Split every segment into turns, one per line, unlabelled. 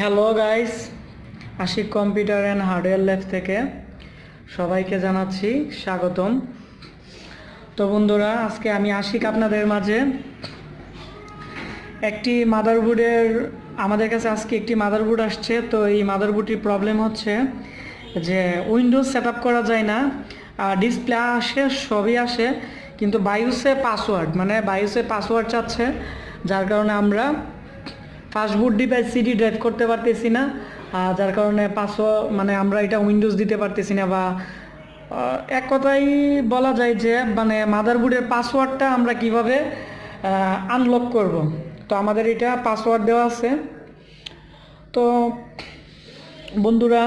Hello guys, Ashik computer and hardware lab থেকে সবাইকে জানাচ্ছি স্বাগতম। তো বন্ধুরা, আজকে আমি আশিক আপনাদের মাঝে একটি মাদারবোর্ডের আমাদের কাছে আজকে একটি মাদারবোর্ড আসছে। তো এই মাদারবোর্ডটির প্রবলেম হচ্ছে যে উইন্ডোজ সেট আপ করা যায় না, ডিসপ্লে আসে, সবই আসে, কিন্তু বায়োসে পাসওয়ার্ড চাচ্ছে, যার কারণে আমরা ফাস্টবুট ডিভাইস সিডি ড্রাইভ করতে পারতেছি না। যার কারণে আমরা এটা উইন্ডোজ দিতে পারতেছি না, বা এক কথাই বলা যায় যে মাদারবোর্ডের পাসওয়ার্ডটা আমরা কিভাবে আনলক করব। তো আমাদের এটা পাসওয়ার্ড দেওয়া আছে। তো বন্ধুরা,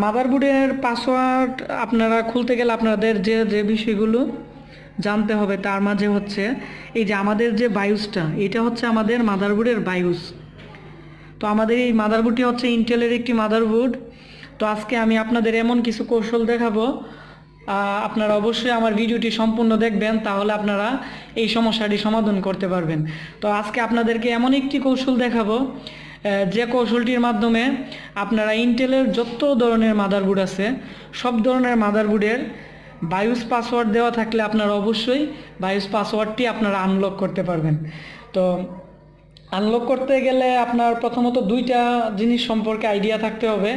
মাদারবোর্ডের পাসওয়ার্ড আপনারা খুলতে গেলে আপনাদের যে যে বিষয়গুলো জানতে হবে তার মাঝে হচ্ছে এই যে আমাদের যে বায়োসটা, এটা হচ্ছে আমাদের মাদারবোর্ডের বায়োস। তো আমাদের এই মাদারবোর্ডটি হচ্ছে ইন্টেলের একটি মাদারবোর্ড। তো আজকে আমি আপনাদের এমন কিছু কৌশল দেখাবো, আপনারা অবশ্যই আমার ভিডিওটি সম্পূর্ণ দেখবেন, তাহলে আপনারা এই সমস্যাটি সমাধান করতে পারবেন। তো আজকে আপনাদেরকে এমন একটি কৌশল দেখাবো যে কৌশলটির মাধ্যমে আপনারা ইন্টেলের যত ধরনের মাদারবোর্ড আছে সব ধরনের মাদারবোর্ডের বায়োস পাসওয়ার্ড দেওয়া থাকলে আপনারা অবশ্যই বায়োস পাসওয়ার্ডটি আপনারা আনলক করতে পারবেন। তো আনলক করতে গেলে আপনার প্রথমত দুইটা জিনিস সম্পর্কে আইডিয়া থাকতে হবে।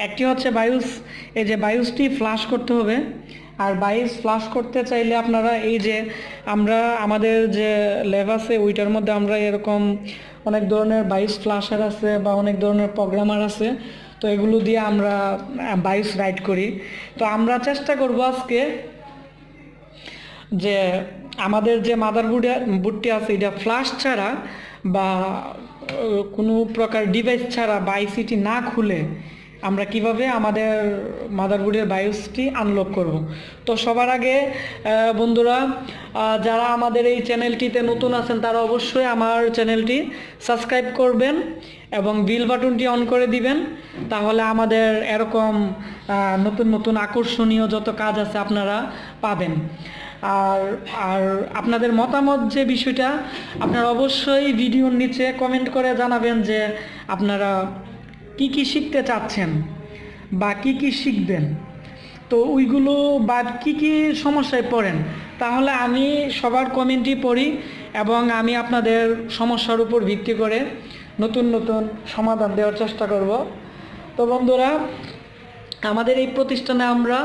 একটি হচ্ছে বায়োস, এই যে বায়োসটি ফ্লাশ করতে হবে। আর বায়োস ফ্লাশ করতে চাইলে আপনারা এই যে আমাদের যে ল্যাব আছে ওইটার মধ্যে আমরা এরকম অনেক ধরনের বায়োস ফ্লাশার আছে বা অনেক ধরনের প্রোগ্রামার আছে। তো এগুলো দিয়ে আমরা বায়োস রাইট করি। তো আমরা চেষ্টা করব আজকে যে আমাদের যে মাদারবোর্ডটি আছে এটা ফ্লাশ ছাড়া বা কোনো প্রকার ডিভাইস ছাড়া বা আইসিটি না খুলে আমরা কিভাবে আমাদের মাদারবোর্ডের বায়োসটি আনলক করব। তো সবার আগে বন্ধুরা, যারা আমাদের এই চ্যানেলটিতে নতুন আছেন তারা অবশ্যই আমার চ্যানেলটি সাবস্ক্রাইব করবেন এবং বেল বাটনটি অন করে দিবেন, তাহলে আমাদের এরকম নতুন নতুন আকর্ষণীয় যত কাজ আছে আপনারা পাবেন। আর আপনাদের মতামত যে বিষয়টা আপনারা অবশ্যই ভিডিওর নিচে কমেন্ট করে জানাবেন যে আপনারা কি কি শিখতে চাচ্ছেন বা কি কি শিখবেন, তো ওইগুলো বা কি কি সমস্যায় পড়েন, তাহলে আমি সবার কমেন্টই পড়ি এবং আমি আপনাদের সমস্যার উপর ভিত্তি করে নতুন নতুন সমাধান দেওয়ার চেষ্টা করব। তো বন্ধুরা, আমাদের এই প্রতিষ্ঠানে আমরা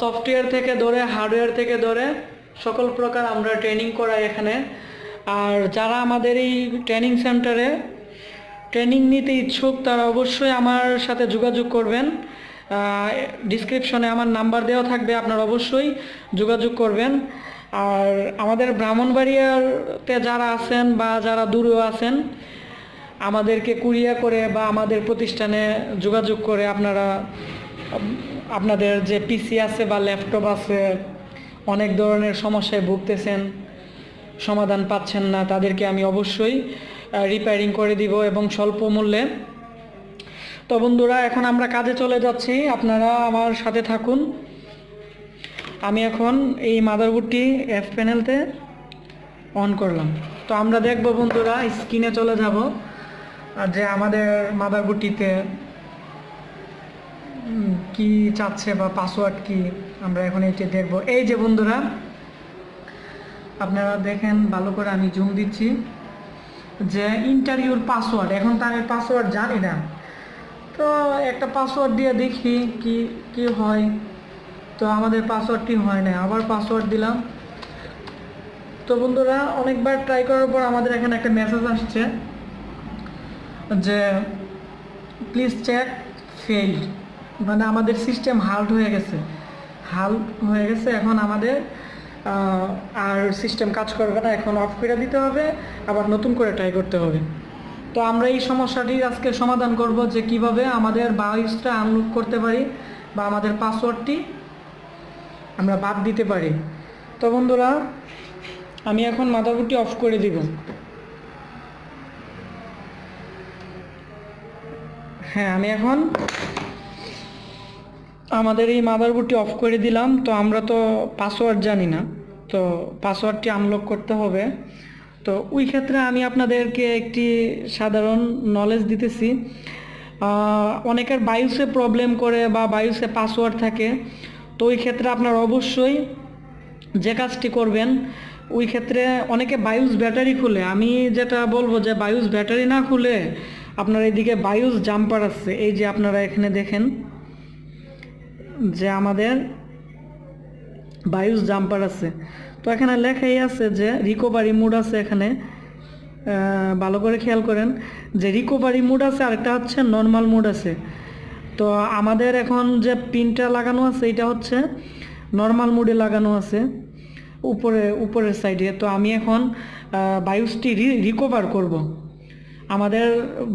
সফটওয়্যার থেকে ধরে হার্ডওয়্যার থেকে ধরে সকল প্রকার আমরা ট্রেনিং করাই এখানে। আর যারা আমাদের এই ট্রেনিং সেন্টারে ট্রেনিং নিতে ইচ্ছুক তারা অবশ্যই আমার সাথে যোগাযোগ করবেন। ডিসক্রিপশনে আমার নাম্বার দেওয়া থাকবে, আপনারা অবশ্যই যোগাযোগ করবেন। আর আমাদের ব্রাহ্মণবাড়িয়াতে যারা আছেন বা যারা দূরেও আছেন, আমাদেরকে কুরিয়ার করে বা আমাদের প্রতিষ্ঠানে যোগাযোগ করে আপনারা আপনাদের যে পিসি আছে বা ল্যাপটপ আছে অনেক ধরনের সমস্যায় ভুগতেছেন, সমাধান পাচ্ছেন না, তাদেরকে আমি অবশ্যই রিপেয়ারিং করে দিব এবং স্বল্প মূল্যে। তো বন্ধুরা, এখন আমরা কাজে চলে যাচ্ছি, আপনারা আমার সাথে থাকুন। আমি এখন এই মাদারবোর্ডটি এফ প্যানেলতে অন করলাম। তো আমরা দেখব বন্ধুরা, স্ক্রিনে চলে যাব যে আমাদের মাদারবোর্ডটিতে কি চাচ্ছে বা পাসওয়ার্ড কি, আমরা এখন এটি দেখব। এই যে বন্ধুরা, আপনারা দেখেন ভালো করে, আমি জুম দিচ্ছি যে ইন্টারভিউর পাসওয়ার্ড। এখন তো আমি পাসওয়ার্ড জানি না, তো একটা পাসওয়ার্ড দিয়ে দেখি কি কি হয়। তো আমাদের পাসওয়ার্ডটি হয় না, আবার পাসওয়ার্ড দিলাম। তো বন্ধুরা, অনেকবার ট্রাই করার পর আমাদের এখানে একটা মেসেজ আসছে যে প্লিজ চেক ফেইল্ড, আমাদের সিস্টেম হাল্ট হয়ে গেছে। এখন আমাদের আর সিস্টেম কাজ করবে না, এখন অফ করে দিতে হবে, আবার নতুন করে ট্রাই করতে হবে। তো আমরা এই সমস্যাটি আজকে সমাধান করব যে কিভাবে আমাদের বায়োসটা আনলক করতে পারি বা আমাদের পাসওয়ার্ডটি আমরা বাদ দিতে পারি। তো বন্ধুরা, আমি এখন মাদারবোর্ডটি অফ করে দিব। হ্যাঁ, আমি এখন আমাদের এই মাদারবোর্ডটি অফ করে দিলাম। তো আমরা তো পাসওয়ার্ড জানি না, তো পাসওয়ার্ডটি আনলক করতে হবে। তো ওই ক্ষেত্রে আমি আপনাদেরকে একটি সাধারণ নলেজ দিতেছি। অনেকের বায়োসে প্রবলেম করে বা বায়োসে পাসওয়ার্ড থাকে, তো ওই ক্ষেত্রে আপনার অবশ্যই যে কাজটি করবেন, ওই ক্ষেত্রে অনেকে বায়োস ব্যাটারি খুলে, আমি যেটা বলবো যে বায়োস ব্যাটারি না খুলে আপনার এইদিকে বায়োস জাম্পার আছে, এই যে আপনারা এখানে দেখেন যে আমাদের বায়োস জাম্পার আছে। তো এখানে লেখাই আছে যে রিকভারি মোড আছে, এখানে ভালো করে খেয়াল করেন যে রিকভারি মোড আছে, আরেকটা হচ্ছে নর্মাল মোড আছে। তো আমাদের এখন যে পিনটা লাগানো আছে এটা হচ্ছে নর্মাল মোডে লাগানো আছে উপরের সাইডে। তো আমি এখন বায়োসটি রিকভার করব। আমাদের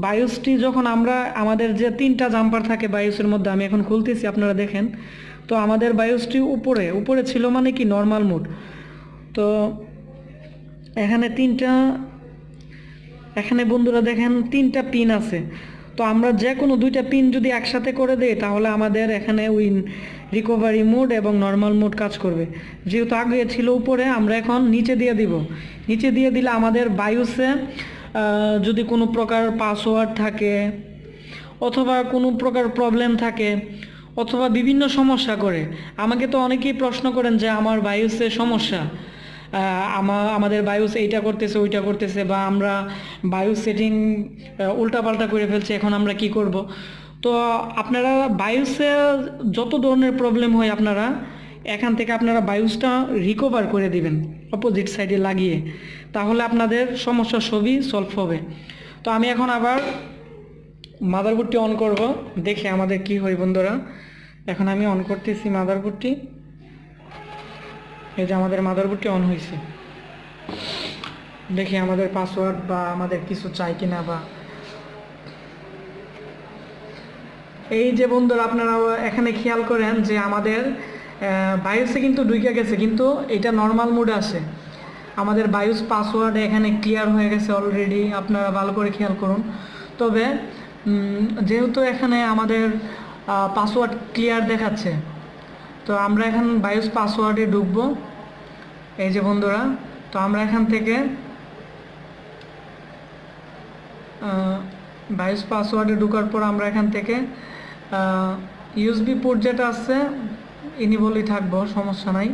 বায়োসটি যখন আমরা আমাদের যে 3টা জাম্পার থাকে বায়োসের মধ্যে, আমি এখন খুলতেছি আপনারা দেখেন। তো আমাদের বায়োসটি উপরে ছিল মানে কি নর্মাল মোড। তো এখানে বন্ধুরা দেখেন 3টা পিন আছে। তো আমরা যে কোনো 2টা পিন যদি একসাথে করে দেই তাহলে আমাদের এখানে রিকভারি মোড এবং নর্মাল মোড কাজ করবে। যেহেতু আগে ছিল উপরে, আমরা এখন নিচে দিয়ে দিব। নিচে দিয়ে দিলে আমাদের বায়োসে যদি কোনো প্রকার পাসওয়ার্ড থাকে অথবা কোনো প্রকার প্রবলেম থাকে অথবা বিভিন্ন সমস্যা করে, আমাকে তো অনেকেই প্রশ্ন করেন যে আমার বায়োসে সমস্যা, আমাদের বায়োস এইটা করতেছে ওইটা করতেছে, বা আমরা বায়োস সেটিং উল্টাপাল্টা করে ফেলছি, এখন আমরা কি করব। তো আপনারা বায়োসে যত ধরনের প্রবলেম হয় আপনারা এখান থেকে আপনারা বায়োসটা রিকভার করে দিবেন অপোজিট সাইডে লাগিয়ে, তাহলে আপনাদের সমস্যা সবই সলভ হবে। তো আমি এখন আবার মাদারবোর্ডটি অন করব, দেখে আমাদের কি হয় বন্ধুরা। এখন আমি অন করতেছি মাদারবোর্ডটি। এই যে আমাদের মাদারবোর্ডটি অন হয়েছে, দেখি আমাদের পাসওয়ার্ড বা আমাদের কিছু চাই কিনা। বা এই যে বন্ধুরা আপনারা এখানে খেয়াল করেন যে আমাদের বায়োসে কিন্তু ঢুকে গেছে, কিন্তু এটা নর্মাল মোডে আসে। আমাদের বায়োস পাসওয়ার্ড এখানে ক্লিয়ার হয়ে গেছে অলরেডি, আপনারা ভালো করে খেয়াল করুন। তবে যেহেতু এখানে আমাদের পাসওয়ার্ড ক্লিয়ার দেখাচ্ছে, তো আমরা এখন বায়োস পাসওয়ার্ডে ঢুকবো। এই যে বন্ধুরা, তো আমরা এখান থেকে বায়োস পাসওয়ার্ডে ঢোকার পর আমরা এখান থেকে ইউএসবি পোর্ট যেটা আছে ইনেবলই থাকবো, সমস্যা নাই।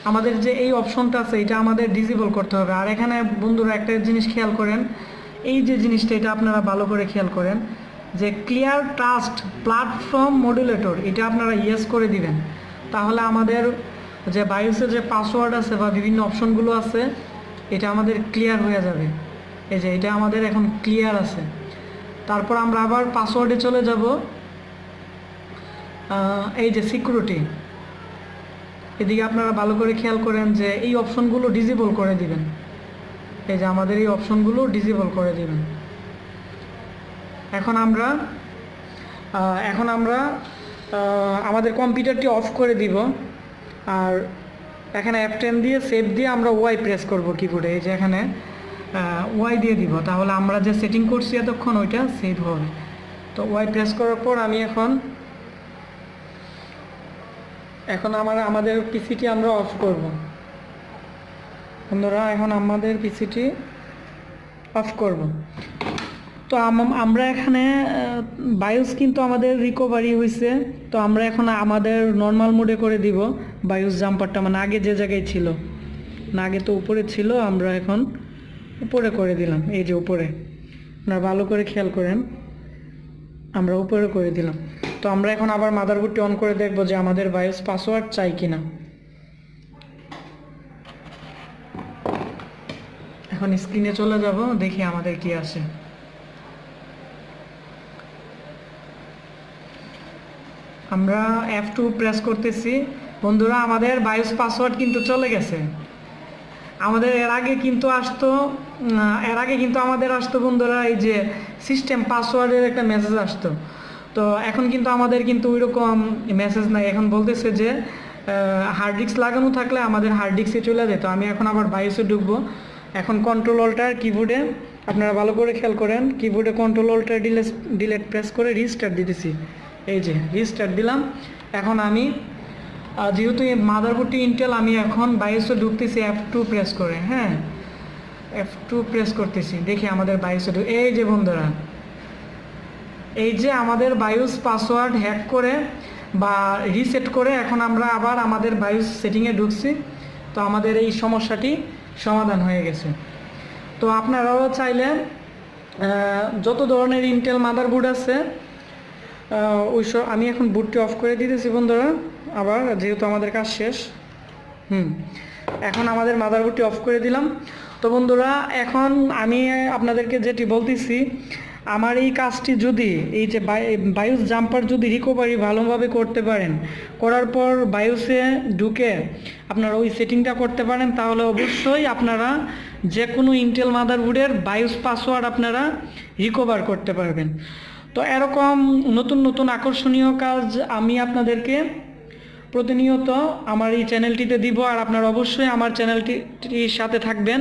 আমাদের যে এই অপশনটা আছে এটা আমাদের ডিসেবল করতে হবে। আর এখানে বন্ধুরা একটা জিনিস খেয়াল করেন, এই যে জিনিসটা এটা আপনারা ভালো করে খেয়াল করেন যে ক্লিয়ার ট্রাস্ট প্ল্যাটফর্ম মডুলেটর, এটা আপনারা ইয়েস করে দিবেন। তাহলে আমাদের যে বায়োসের যে পাসওয়ার্ড আছে বা বিভিন্ন অপশনগুলো আছে এটা আমাদের ক্লিয়ার হয়ে যাবে। এই যে এটা আমাদের এখন ক্লিয়ার আছে। তারপর আমরা আবার পাসওয়ার্ডে চলে যাব। এই যে সিকিউরিটি, এদিকে আপনারা ভালো করে খেয়াল করেন যে এই অপশনগুলো ডিসেবল করে দিবেন। এই যে আমাদের এই অপশনগুলো ডিসেবল করে দিবেন। এখন আমরা আমাদের কম্পিউটারটি অফ করে দিব। আর এখানে F10 দিয়ে সেভ দিয়ে আমরা ওয়াই প্রেস করব কিবোর্ডে। এই যে এখানে ওয়াই দিয়ে দিব, তাহলে আমরা যে সেটিং করছি এতক্ষণ ওইটা সেভ হবে। তো ওয়াই প্রেস করার পর আমি এখন আমাদের পিসিটি আমরা অফ করব বন্ধুরা। এখন আমাদের পিসিটি অফ করব। তো আমরা এখানে বায়োস কিন্তু আমাদের রিকভারি হয়েছে। তো আমরা এখন আমাদের নর্মাল মোডে করে দিব বায়োস জাম্পারটা, মানে আগে যে জায়গায় ছিল না, আগে তো উপরে ছিল, আমরা এখন উপরে করে দিলাম। এই যে উপরে, আপনারা ভালো করে খেয়াল করেন, আমরা উপরে করে দিলাম। তো আমরা এখন আবার মাদারবোর্ডটি অন করে দেখব যে আমাদের বায়োস পাসওয়ার্ড চাই কিনা। এখন স্ক্রিনে চলে যাব, দেখি আমাদের কি আসে। আমরা F2 প্রেস করতেছি বন্ধুরা, আমাদের বায়োস পাসওয়ার্ড কিন্তু চলে গেছে। আমাদের এর আগে কিন্তু আমাদের আসতো বন্ধুরা এই যে সিস্টেম পাসওয়ার্ডের একটা মেসেজ আসতো। তো এখন কিন্তু আমাদের কিন্তু ওই রকম মেসেজ নাই। এখন বলতেছে যে হার্ড ডিস্ক লাগানো থাকলে আমাদের হার্ড ডিস্কে চলে যেত। আমি এখন আবার বায়োসে ঢুকবো। এখন কন্ট্রোল অল্টার কিবোর্ডে, আপনারা ভালো করে খেয়াল করেন, কিবোর্ডে কন্ট্রোল অল্টার ডিলেট প্রেস করে রিস্টার্ট দিতেছি। এই যে রিস্টার্ট দিলাম। এখন আমি যেহেতু এই মাদারবোর্ডটি ইন্টেল, আমি এখন বায়োসে ঢুকতেছি F2 প্রেস করে। হ্যাঁ, F2 প্রেস করতেছি, দেখি আমাদের বায়োসে এই যে বন্ধুরা, এই যে আমাদের বায়োস পাসওয়ার্ড হ্যাক করে বা রিসেট করে এখন আমরা আবার আমাদের বায়োস সেটিংয়ে ঢুকছি। তো আমাদের এই সমস্যাটি সমাধান হয়ে গেছে। তো আপনারাও চাইলে যত ধরনের ইন্টেল মাদারবোর্ড আছে ওইসব, আমি এখন বুটটি অফ করে দিতেছি বন্ধুরা আবার, যেহেতু আমাদের কাজ শেষ। এখন আমাদের মাদারবোর্ডটি অফ করে দিলাম। তো বন্ধুরা, এখন আমি আপনাদেরকে যেটি বলতেছি, আমার এই কাজটি যদি এই যে বায়োস জাম্পার যদি রিকভারি ভালোভাবে করতে পারেন, করার পর বায়োসে ঢুকে আপনারা ওই সেটিংটা করতে পারেন, তাহলে অবশ্যই আপনারা যে কোনো ইন্টেল মাদারবোর্ডের বায়োস পাসওয়ার্ড আপনারা রিকভার করতে পারবেন। তো এরকম নতুন নতুন আকর্ষণীয় কাজ আমি আপনাদেরকে প্রতিনিয়ত আমার এই চ্যানেলটিতে দিব, আর আপনারা অবশ্যই আমার চ্যানেলটির সাথে থাকবেন।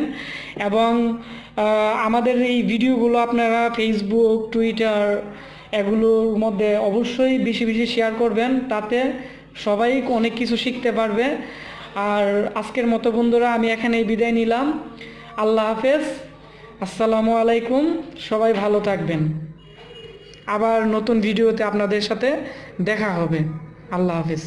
এবং আমাদের এই ভিডিওগুলো আপনারা ফেসবুক, টুইটার এগুলোর মধ্যে অবশ্যই বেশি বেশি শেয়ার করবেন, তাতে সবাই অনেক কিছু শিখতে পারবে। আর আজকের মতো বন্ধুরা আমি এখানেই বিদায় নিলাম। আল্লাহ হাফেজ, আসসালামু আলাইকুম, সবাই ভালো থাকবেন। আবার নতুন ভিডিওতে আপনাদের সাথে দেখা হবে। আল্লাহ হাফেজ।